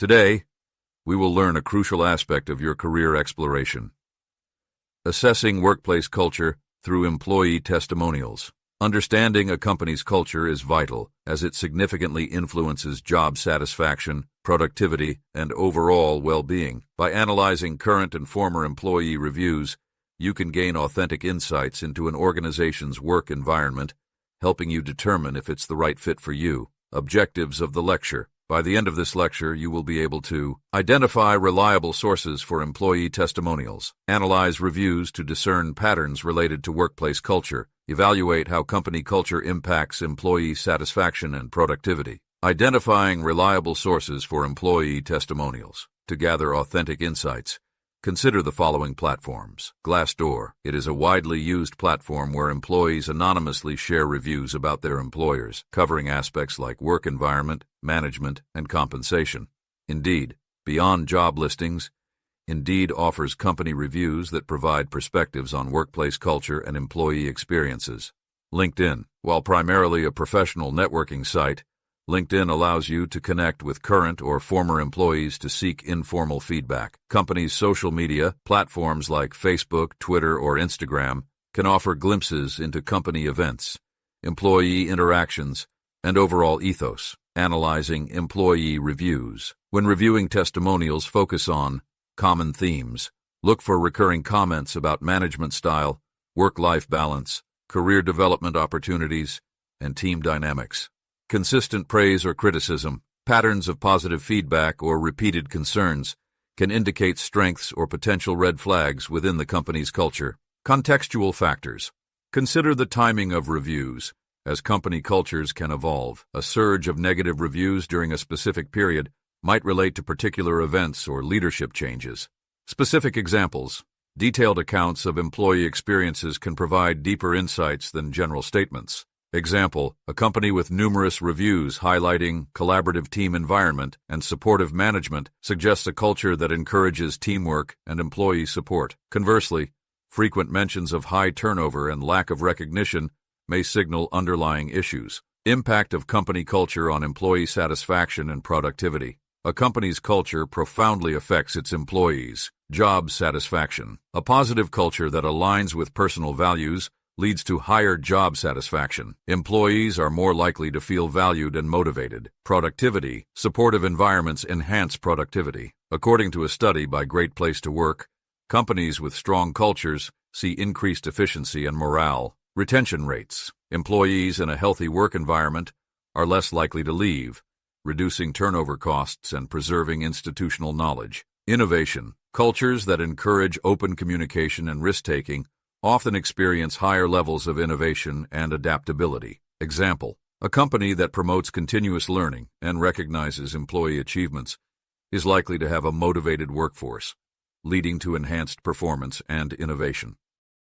Today, we will learn a crucial aspect of your career exploration: assessing workplace culture through employee testimonials. Understanding a company's culture is vital, as it significantly influences job satisfaction, productivity, and overall well-being. By analyzing current and former employee reviews, you can gain authentic insights into an organization's work environment, helping you determine if it's the right fit for you. Objectives of the lecture. By the end of this lecture, you will be able to identify reliable sources for employee testimonials, analyze reviews to discern patterns related to workplace culture, evaluate how company culture impacts employee satisfaction and productivity. Identifying reliable sources for employee testimonials. To gather authentic insights, consider the following platforms. Glassdoor. It is a widely used platform where employees anonymously share reviews about their employers, covering aspects like work environment, management, and compensation. Indeed. Beyond job listings, Indeed offers company reviews that provide perspectives on workplace culture and employee experiences. LinkedIn. While primarily a professional networking site, LinkedIn allows you to connect with current or former employees to seek informal feedback. Companies' social media, platforms like Facebook, Twitter, or Instagram, can offer glimpses into company events, employee interactions, and overall ethos. Analyzing employee reviews. When reviewing testimonials, focus on common themes. Look for recurring comments about management style, work-life balance, career development opportunities, and team dynamics. Consistent praise or criticism, patterns of positive feedback, or repeated concerns can indicate strengths or potential red flags within the company's culture. Contextual factors. Consider the timing of reviews, as company cultures can evolve. A surge of negative reviews during a specific period might relate to particular events or leadership changes. Specific examples. Detailed accounts of employee experiences can provide deeper insights than general statements. Example, a company with numerous reviews highlighting collaborative team environment and supportive management suggests a culture that encourages teamwork and employee support. Conversely, frequent mentions of high turnover and lack of recognition may signal underlying issues. Impact of company culture on employee satisfaction and productivity. A company's culture profoundly affects its employees' job satisfaction. A positive culture that aligns with personal values leads to higher job satisfaction. Employees are more likely to feel valued and motivated. Productivity. Supportive environments enhance productivity. According to a study by Great Place to Work, companies with strong cultures see increased efficiency and morale. Retention rates. Employees in a healthy work environment are less likely to leave, reducing turnover costs and preserving institutional knowledge. Innovation. Cultures that encourage open communication and risk-taking often experience higher levels of innovation and adaptability. Example, a company that promotes continuous learning and recognizes employee achievements is likely to have a motivated workforce, leading to enhanced performance and innovation.